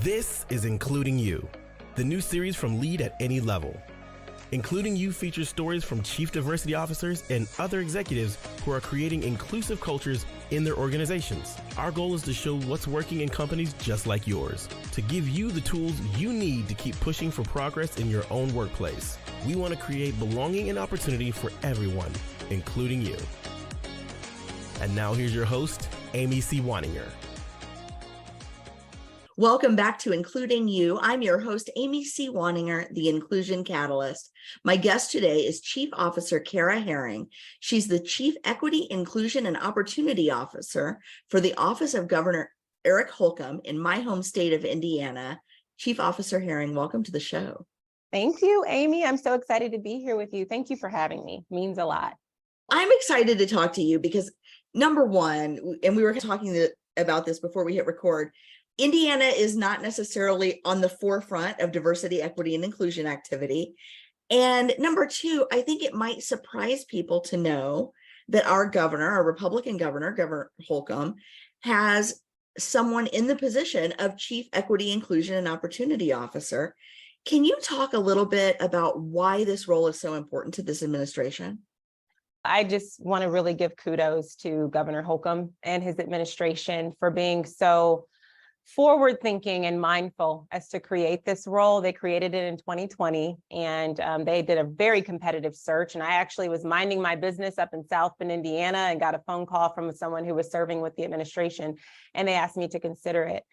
This is Including You, the new series from Lead at Any Level. Including You features stories from chief diversity officers and other executives who are creating inclusive cultures in their organizations. Our goal is to show what's working in companies just like yours, to give you the tools you need to keep pushing for progress in your own workplace. We want to create belonging and opportunity for everyone, including you. And now here's your host, Amy C. Waninger. Welcome back to Including You. I'm your host, Amy C. Waninger, the Inclusion Catalyst. My guest today is Chief Officer Karrah Herring. She's the Chief Equity, Inclusion, and Opportunity Officer for the Office of Governor Eric Holcomb in my home state of Indiana. Chief Officer Herring, welcome to the show. Thank you, Amy. I'm so excited to be here with you. Thank you for having me. It means a lot. I'm excited to talk to you because, number one, and we were talking about this before we hit record, Indiana is not necessarily on the forefront of diversity, equity, and inclusion activity. And number two, I think it might surprise people to know that our governor, our Republican governor, Governor Holcomb, has someone in the position of Chief Equity, Inclusion, and Opportunity Officer. Can you talk a little bit about why this role is so important to this administration? I just want to really give kudos to Governor Holcomb and his administration for being so forward-thinking and mindful as to create this role. They created it in 2020, and they did a very competitive search. And I actually was minding my business up in South Bend, Indiana, and got a phone call from someone who was serving with the administration, and they asked me to consider it.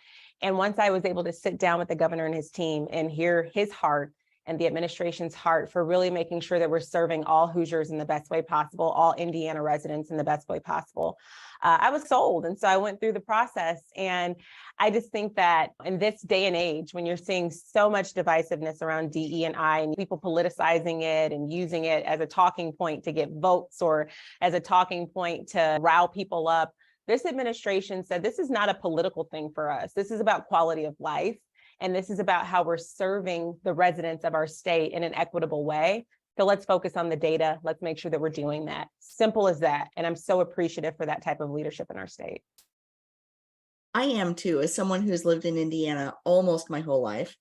And once I was able to sit down with the governor and his team and hear his heart and the administration's heart for really making sure that we're serving all Hoosiers in the best way possible, all Indiana residents in the best way possible, I was sold. And so I went through the process. And I just think that in this day and age, when you're seeing so much divisiveness around DE&I and people politicizing it and using it as a talking point to get votes or as a talking point to rile people up, this administration said this is not a political thing for us. This is about quality of life. And this is about how we're serving the residents of our state in an equitable way. So let's focus on the data. Let's make sure that we're doing that. Simple as that. And I'm so appreciative for that type of leadership in our state. I am too, as someone who's lived in Indiana almost my whole life.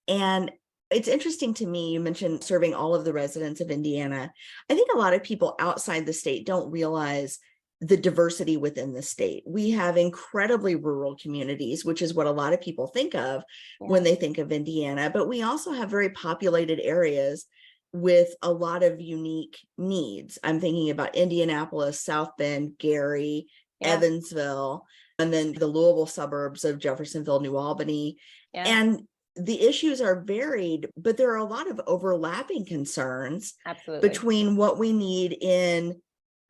And it's interesting to me, you mentioned serving all of the residents of Indiana. I think a lot of people outside the state don't realize the diversity within the state. We have incredibly rural communities, which is what a lot of people think of when they think of Indiana, but we also have very populated areas with a lot of unique needs. I'm thinking about Indianapolis, South Bend, Gary, Evansville, and then the Louisville suburbs of Jeffersonville, New Albany. And the issues are varied, but there are a lot of overlapping concerns between what we need in,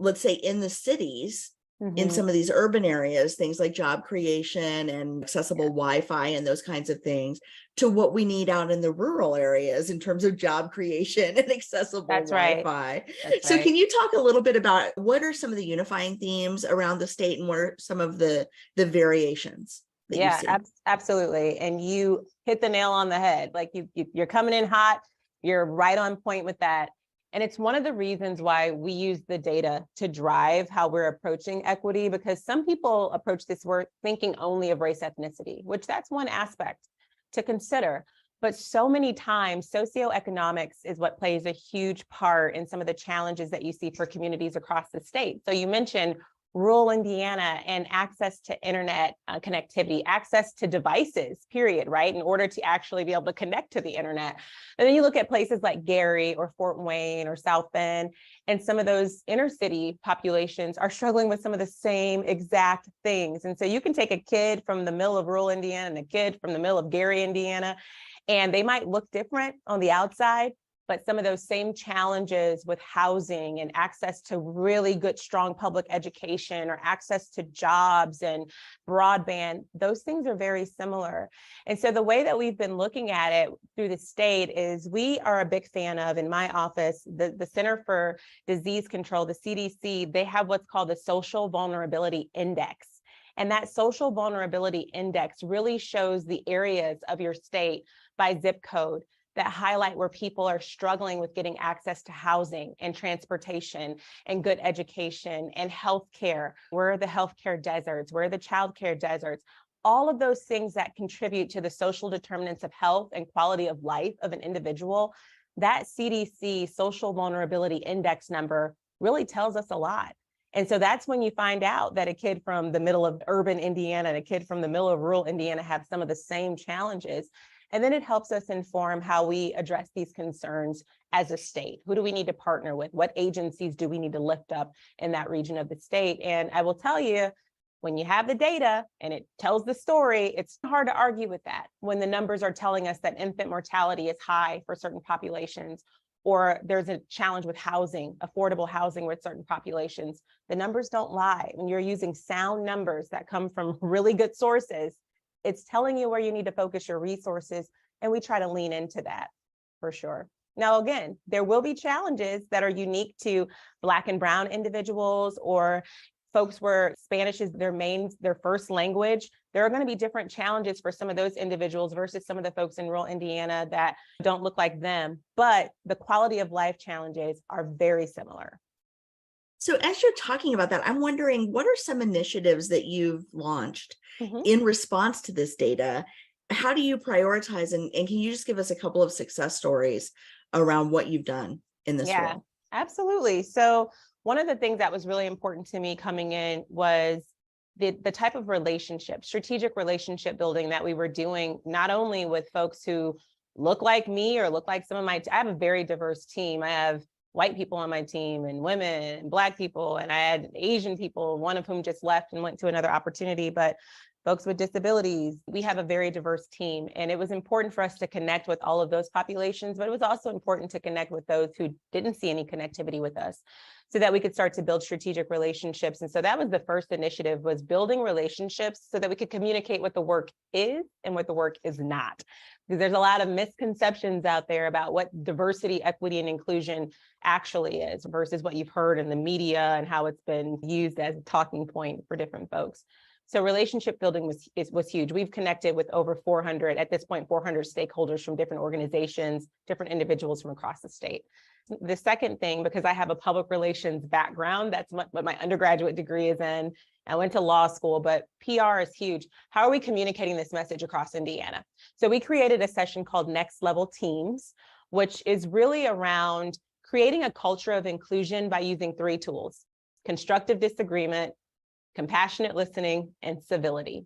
let's say, in the cities, in some of these urban areas, things like job creation and accessible Wi-Fi and those kinds of things, to what we need out in the rural areas in terms of job creation and accessible Wi-Fi. So can you talk a little bit about what are some of the unifying themes around the state and what are some of the variations that you see? Absolutely. And you hit the nail on the head. Like you're coming in hot, you're right on point with that. And it's one of the reasons why we use the data to drive how we're approaching equity, because some people approach this work thinking only of race ethnicity, which that's one aspect to consider. But so many times, socioeconomics is what plays a huge part in some of the challenges that you see for communities across the state. So you mentioned rural Indiana and access to internet connectivity, access to devices, period, right? In order to actually be able to connect to the internet. And then you look at places like Gary or Fort Wayne or South Bend, and some of those inner city populations are struggling with some of the same exact things. And so you can take a kid from the middle of rural Indiana and a kid from the middle of Gary, Indiana, and they might look different on the outside, but some of those same challenges with housing and access to really good, strong public education or access to jobs and broadband, those things are very similar. And so the way that we've been looking at it through the state is we are a big fan of, in my office, the Center for Disease Control, the CDC, they have what's called the Social Vulnerability Index. And that social vulnerability index really shows the areas of your state by zip code that highlight where people are struggling with getting access to housing and transportation and good education and healthcare. Where are the healthcare deserts? Where are the childcare deserts? all of those things that contribute to the social determinants of health and quality of life of an individual, that CDC social vulnerability index number really tells us a lot. And so that's when you find out that a kid from the middle of urban Indiana and a kid from the middle of rural Indiana have some of the same challenges. And then it helps us inform how we address these concerns as a state. Who do we need to partner with? What agencies do we need to lift up in that region of the state? And I will tell you, when you have the data and it tells the story, it's hard to argue with that. When the numbers are telling us that infant mortality is high for certain populations, or there's a challenge with housing, affordable housing with certain populations, the numbers don't lie. When you're using sound numbers that come from really good sources, it's telling you where you need to focus your resources, and we try to lean into that for sure. Now, again, there will be challenges that are unique to Black and Brown individuals or folks where Spanish is their first language. There are going to be different challenges for some of those individuals versus some of the folks in rural Indiana that don't look like them, but the quality of life challenges are very similar. So as you're talking about that, I'm wondering, what are some initiatives that you've launched in response to this data? How do you prioritize, and can you just give us a couple of success stories around what you've done in this role? Absolutely. So one of the things that was really important to me coming in was the type of relationship, strategic relationship building that we were doing, not only with folks who look like me or look like some of I have a very diverse team. I have white people on my team and women and Black people, and I had Asian people, one of whom just left and went to another opportunity, but folks with disabilities. We have a very diverse team, and it was important for us to connect with all of those populations, but it was also important to connect with those who didn't see any connectivity with us so that we could start to build strategic relationships. And so that was the first initiative, was building relationships so that we could communicate what the work is and what the work is not. Because there's a lot of misconceptions out there about what diversity, equity, and inclusion actually is versus what you've heard in the media and how it's been used as a talking point for different folks. So relationship building was huge. We've connected with over 400, at this point, 400 stakeholders from different organizations, different individuals from across the state. The second thing, because I have a public relations background, that's what my undergraduate degree is in. I went to law school, but PR is huge. How are we communicating this message across Indiana? So we created a session called Next Level Teams, which is really around creating a culture of inclusion by using 3 tools: constructive disagreement, compassionate listening, and civility.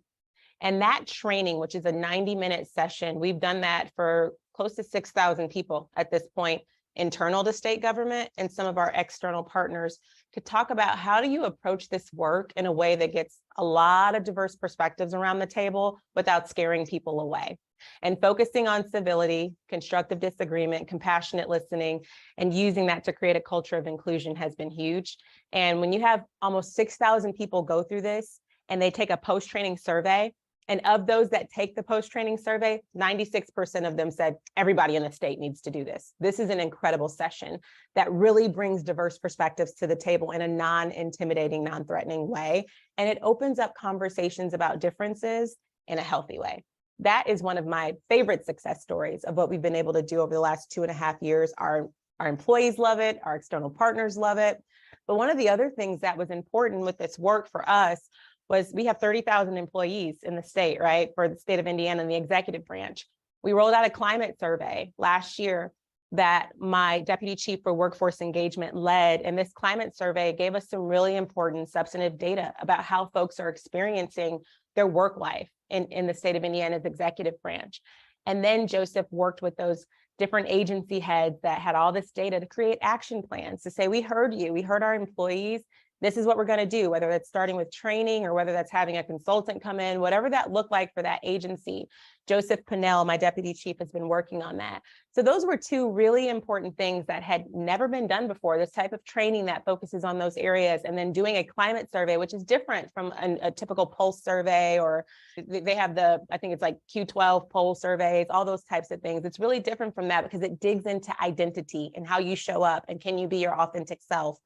And that training, which is a 90-minute session, we've done that for close to 6,000 people at this point, internal to state government and some of our external partners, to talk about how do you approach this work in a way that gets a lot of diverse perspectives around the table without scaring people away. And focusing on civility, constructive disagreement, compassionate listening, and using that to create a culture of inclusion has been huge. And when you have almost 6,000 people go through this and they take a post-training survey, and of those that take the post-training survey, 96% of them said, everybody in the state needs to do this. This is an incredible session that really brings diverse perspectives to the table in a non-intimidating, non-threatening way. And it opens up conversations about differences in a healthy way. That is one of my favorite success stories of what we've been able to do over the last 2.5 years. Our employees love it, our external partners love it. But one of the other things that was important with this work for us was we have 30,000 employees in the state, right? For the state of Indiana and the executive branch. We rolled out a climate survey last year that my deputy chief for workforce engagement led. And this climate survey gave us some really important substantive data about how folks are experiencing their work life in the state of Indiana's executive branch. And then Joseph worked with those different agency heads that had all this data to create action plans to say, we heard you, we heard our employees. This is what we're going to do, whether that's starting with training or whether that's having a consultant come in, whatever that looked like for that agency. Joseph Pinnell, my deputy chief, has been working on that. So those were 2 really important things that had never been done before, this type of training that focuses on those areas, and then doing a climate survey, which is different from a typical pulse survey, or they have I think it's like Q12 poll surveys, all those types of things. It's really different from that because it digs into identity and how you show up and can you be your authentic self.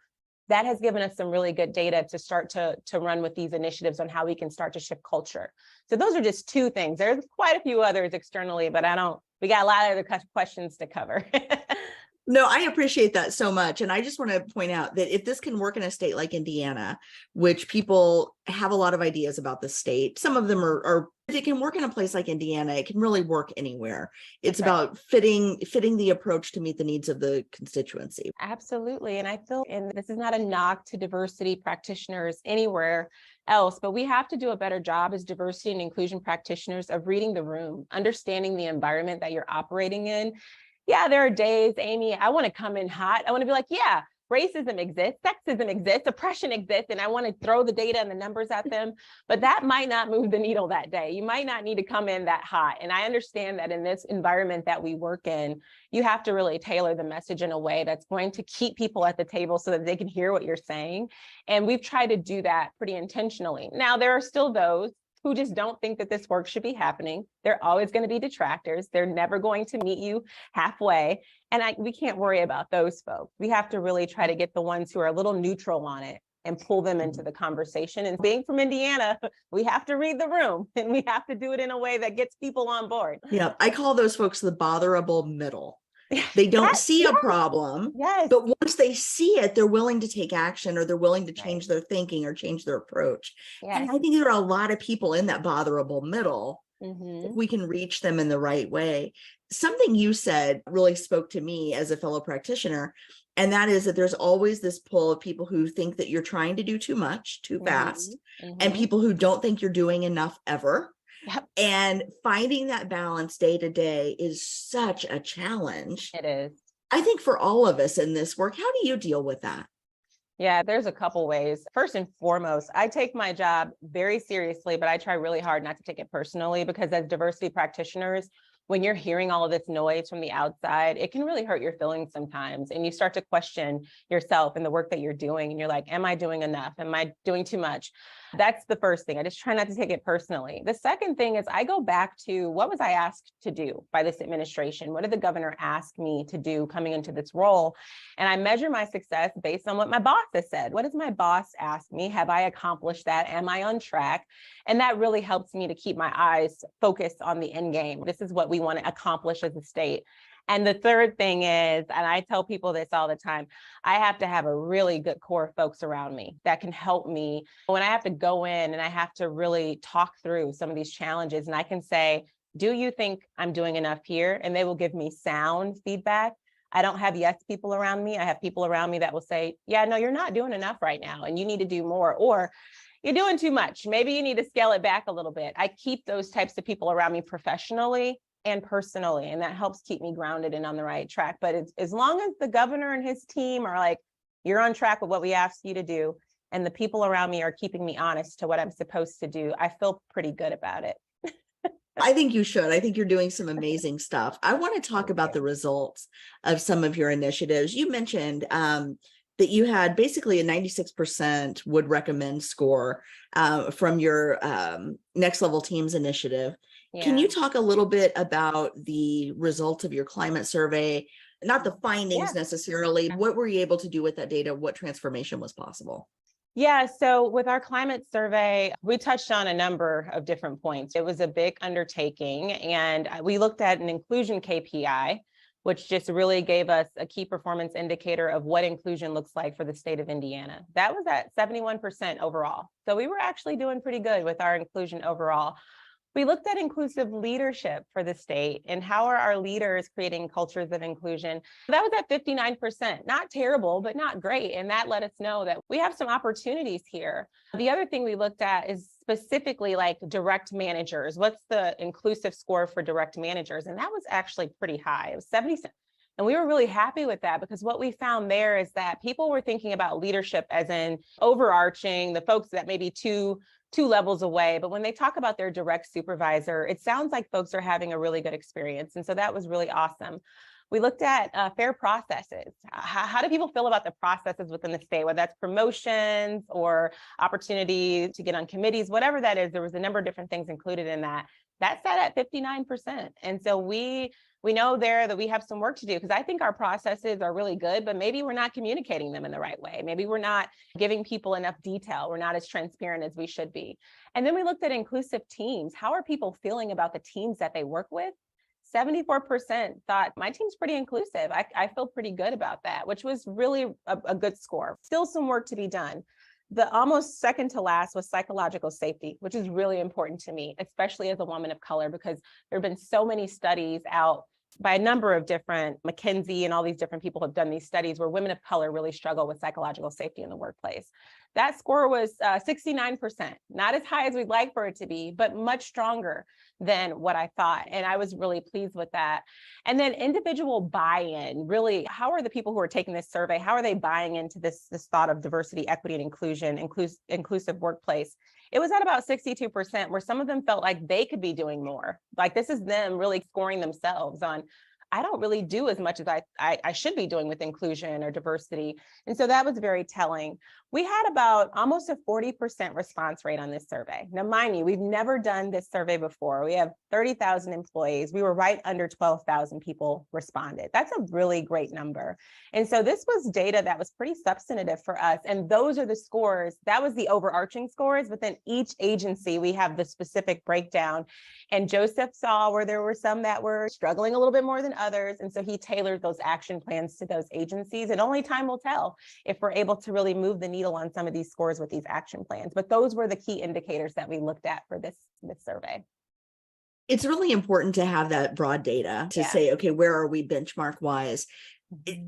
That has given us some really good data to start to run with these initiatives on how we can start to shift culture. So those are just 2 things. There's quite a few others externally, but we got a lot of other questions to cover. No, I appreciate that so much. And I just want to point out that if this can work in a state like Indiana, which people have a lot of ideas about the state, some of them are if it can work in a place like Indiana, it can really work anywhere. It's That's right. about fitting the approach to meet the needs of the constituency. Absolutely. And I feel, and this is not a knock to diversity practitioners anywhere else, but we have to do a better job as diversity and inclusion practitioners of reading the room, understanding the environment that you're operating in. Yeah, there are days, Amy, I want to come in hot. I want to be like, yeah, racism exists, sexism exists, oppression exists, and I want to throw the data and the numbers at them. But that might not move the needle that day. You might not need to come in that hot. And I understand that in this environment that we work in, you have to really tailor the message in a way that's going to keep people at the table so that they can hear what you're saying. And we've tried to do that pretty intentionally. Now, there are still those who just don't think that this work should be happening. They're always going to be detractors. They're never going to meet you halfway. And we can't worry about those folks. We have to really try to get the ones who are a little neutral on it and pull them into the conversation. And being from Indiana, we have to read the room and we have to do it in a way that gets people on board. Yeah, I call those folks the botherable middle. They don't see a problem, but once they see it, they're willing to take action, or they're willing to change their thinking or change their approach. And I think there are a lot of people in that botherable middle. If we can reach them in the right way. Something you said really spoke to me as a fellow practitioner, and that is that there's always this pull of people who think that you're trying to do too much, too fast, and people who don't think you're doing enough ever. Yep. And finding that balance day to day is such a challenge. It is. I think for all of us in this work, how do you deal with that? Yeah, there's a couple ways. First and foremost, I take my job very seriously, but I try really hard not to take it personally, because as diversity practitioners, when you're hearing all of this noise from the outside, it can really hurt your feelings sometimes. And you start to question yourself and the work that you're doing. And you're like, am I doing enough? Am I doing too much? That's the first thing. I just try not to take it personally. The second thing is I go back to, what was I asked to do by this administration? What did the governor ask me to do coming into this role? And I measure my success based on what my boss has said. What does my boss ask me? Have I accomplished that? Am I on track? And that really helps me to keep my eyes focused on the end game. This is what we want to accomplish as a state. And the third thing is, and I tell people this all the time, I have to have a really good core of folks around me that can help me when I have to go in and I have to really talk through some of these challenges. And I can say, do you think I'm doing enough here? And they will give me sound feedback. I don't have yes people around me. I have people around me that will say, yeah, no, you're not doing enough right now, and you need to do more, or you're doing too much. Maybe you need to scale it back a little bit. I keep those types of people around me professionally and personally, and that helps keep me grounded and on the right track. But it's, as long as the governor and his team are like, you're on track with what we asked you to do, and the people around me are keeping me honest to what I'm supposed to do, I feel pretty good about it. I think you should. I think you're doing some amazing stuff. I want to talk about the results of some of your initiatives. You mentioned that you had basically a 96% would recommend score from your Next Level Teams initiative. Yeah. Can you talk a little bit about the results of your climate survey? Not the findings necessarily. What were you able to do with that data? What transformation was possible? Yeah, so with our climate survey, we touched on a number of different points. It was a big undertaking, and we looked at an inclusion KPI, which just really gave us a key performance indicator of what inclusion looks like for the state of Indiana. That was at 71% overall. So we were actually doing pretty good with our inclusion overall. We looked at inclusive leadership for the state and how are our leaders creating cultures of inclusion. That was at 59%, not terrible, but not great. And that let us know that we have some opportunities here. The other thing we looked at is specifically like direct managers. What's the inclusive score for direct managers? And that was actually pretty high. It was 70%. And we were really happy with that, because what we found there is that people were thinking about leadership as in overarching, the folks that maybe two levels away. But when they talk about their direct supervisor, it sounds like folks are having a really good experience. And so that was really awesome. We looked at fair processes. How do people feel about the processes within the state, whether that's promotions or opportunity to get on committees, whatever that is. There was a number of different things included in that. That sat at 59%. And so we know there that we have some work to do, because I think our processes are really good, but maybe we're not communicating them in the right way. Maybe we're not giving people enough detail. We're not as transparent as we should be. And then we looked at inclusive teams. How are people feeling about the teams that they work with? 74% thought my team's pretty inclusive. I feel pretty good about that, which was really a good score. Still some work to be done. The almost second to last was psychological safety, which is really important to me, especially as a woman of color, because there have been so many studies out by a number of different, McKinsey and all these different people have done these studies where women of color really struggle with psychological safety in the workplace. That score was 69%, not as high as we'd like for it to be, but much stronger than what I thought. And I was really pleased with that. And then individual buy-in, really, how are the people who are taking this survey, how are they buying into this thought of diversity, equity, and inclusion, inclusive workplace? It was at about 62%, where some of them felt like they could be doing more. Like this is them really scoring themselves on, I don't really do as much as I should be doing with inclusion or diversity. And so that was very telling. We had about almost a 40% response rate on this survey. Now, mind you, we've never done this survey before. We have 30,000 employees. We were right under 12,000 people responded. That's a really great number. And so this was data that was pretty substantive for us. And those are the scores. That was the overarching scores, but then each agency, we have the specific breakdown. And Joseph saw where there were some that were struggling a little bit more than others. And so he tailored those action plans to those agencies. And only time will tell if we're able to really move the needle on some of these scores with these action plans. But those were the key indicators that we looked at for this survey. It's really important to have that broad data to say, okay, where are we benchmark wise?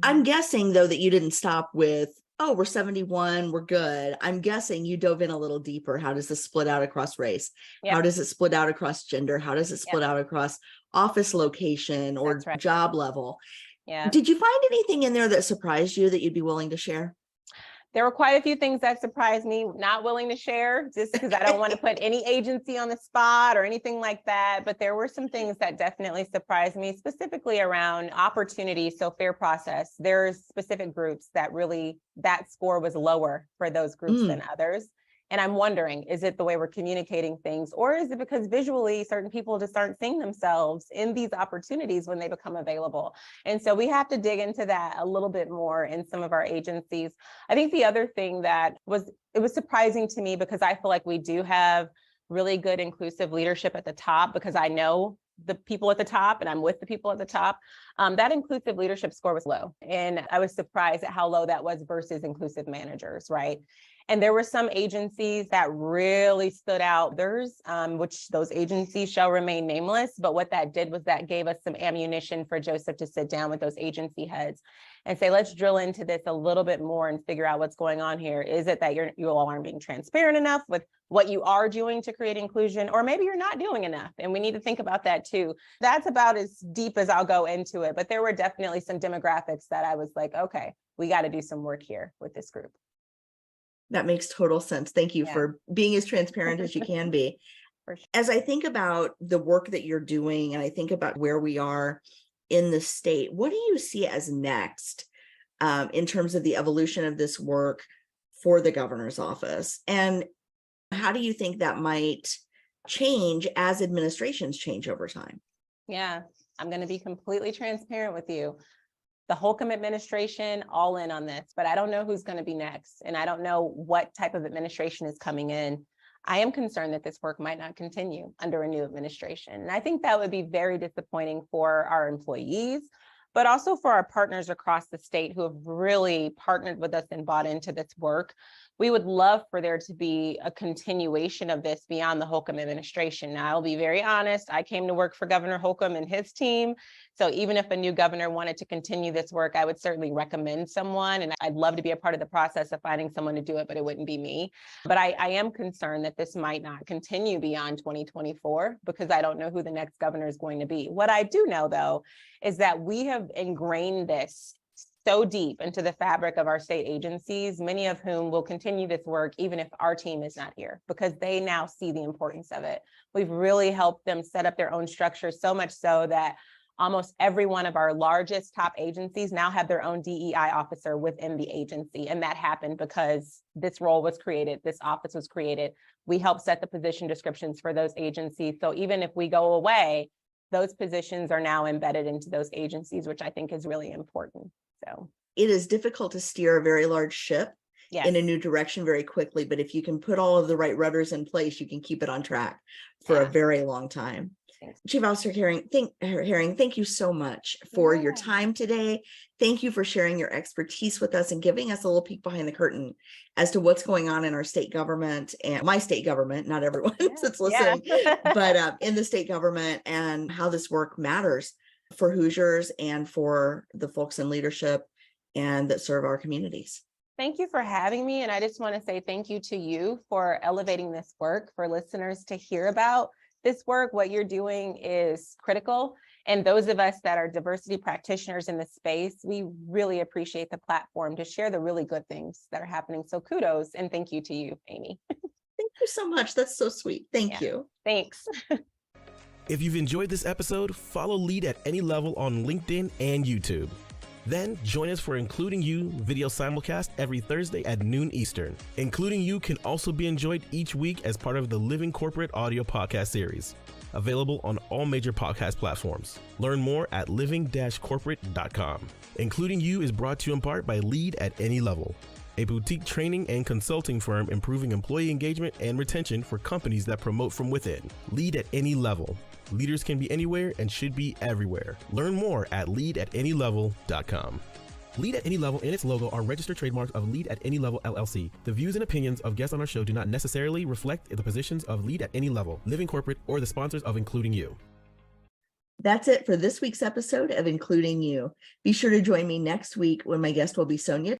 I'm guessing though that you didn't stop with, oh, we're 71, we're good. I'm guessing you dove in a little deeper. How does this split out across race? How does it split out across gender? How does it split out across office location or job level? Did you find anything in there that surprised you that you'd be willing to share? There were quite a few things that surprised me, not willing to share just because I don't want to put any agency on the spot or anything like that. But there were some things that definitely surprised me, specifically around opportunity. So fair process, there's specific groups that really, that score was lower for those groups than others. And I'm wondering, is it the way we're communicating things, or is it because visually certain people just aren't seeing themselves in these opportunities when they become available? And so we have to dig into that a little bit more in some of our agencies. I think the other thing that was surprising to me, because I feel like we do have really good inclusive leadership at the top, because I know the people at the top and I'm with the people at the top, that inclusive leadership score was low. And I was surprised at how low that was versus inclusive managers, right? And there were some agencies that really stood out. There's, which those agencies shall remain nameless, but what that did was that gave us some ammunition for Joseph to sit down with those agency heads and say, let's drill into this a little bit more and figure out what's going on here. Is it that you all aren't being transparent enough with what you are doing to create inclusion, or maybe you're not doing enough? And we need to think about that too. That's about as deep as I'll go into it, but there were definitely some demographics that I was like, okay, we got to do some work here with this group. That makes total sense. Thank you for being as transparent as you can be. For sure. As I think about the work that you're doing, and I think about where we are in the state, what do you see as next in terms of the evolution of this work for the governor's office? And how do you think that might change as administrations change over time? Yeah, I'm going to be completely transparent with you. The Holcomb administration, all in on this, but I don't know who's going to be next. And I don't know what type of administration is coming in. I am concerned that this work might not continue under a new administration. And I think that would be very disappointing for our employees, but also for our partners across the state who have really partnered with us and bought into this work. We would love for there to be a continuation of this beyond the Holcomb administration. Now, I'll be very honest, I came to work for Governor Holcomb and his team. So even if a new governor wanted to continue this work, I would certainly recommend someone. And I'd love to be a part of the process of finding someone to do it, but it wouldn't be me. But I am concerned that this might not continue beyond 2024 because I don't know who the next governor is going to be. What I do know, though, is that we have ingrained this so deep into the fabric of our state agencies, many of whom will continue this work even if our team is not here, because they now see the importance of it. We've really helped them set up their own structures, so much so that almost every one of our largest top agencies now have their own DEI officer within the agency. And that happened because this role was created, this office was created. We help set the position descriptions for those agencies. So even if we go away, those positions are now embedded into those agencies, which I think is really important. So it is difficult to steer a very large ship in a new direction very quickly, but if you can put all of the right rudders in place, you can keep it on track for a very long time. Thanks. Chief Officer Herring, thank you so much for your time today. Thank you for sharing your expertise with us and giving us a little peek behind the curtain as to what's going on in our state government and my state government, not everyone that's listening, but in the state government, and how this work matters for Hoosiers and for the folks in leadership and that serve our communities. Thank you for having me. And I just want to say thank you to you for elevating this work for listeners to hear about. This work, what you're doing is critical. And those of us that are diversity practitioners in the space, we really appreciate the platform to share the really good things that are happening. So kudos and thank you to you, Amy. Thank you so much. That's so sweet. Thank you. Thanks. If you've enjoyed this episode, follow Lead at Any Level on LinkedIn and YouTube. Then join us for Including You video simulcast every Thursday at noon Eastern. Including You can also be enjoyed each week as part of the Living Corporate audio podcast series, available on all major podcast platforms. Learn more at living-corporate.com. Including You is brought to you in part by Lead at Any Level, a boutique training and consulting firm improving employee engagement and retention for companies that promote from within. Lead at Any Level. Leaders can be anywhere and should be everywhere. Learn more at leadatanylevel.com. Lead at Any Level and its logo are registered trademarks of Lead at Any Level LLC. The views and opinions of guests on our show do not necessarily reflect the positions of Lead at Any Level, Living Corporate, or the sponsors of Including You. That's it for this week's episode of Including You. Be sure to join me next week when my guest will be Sonia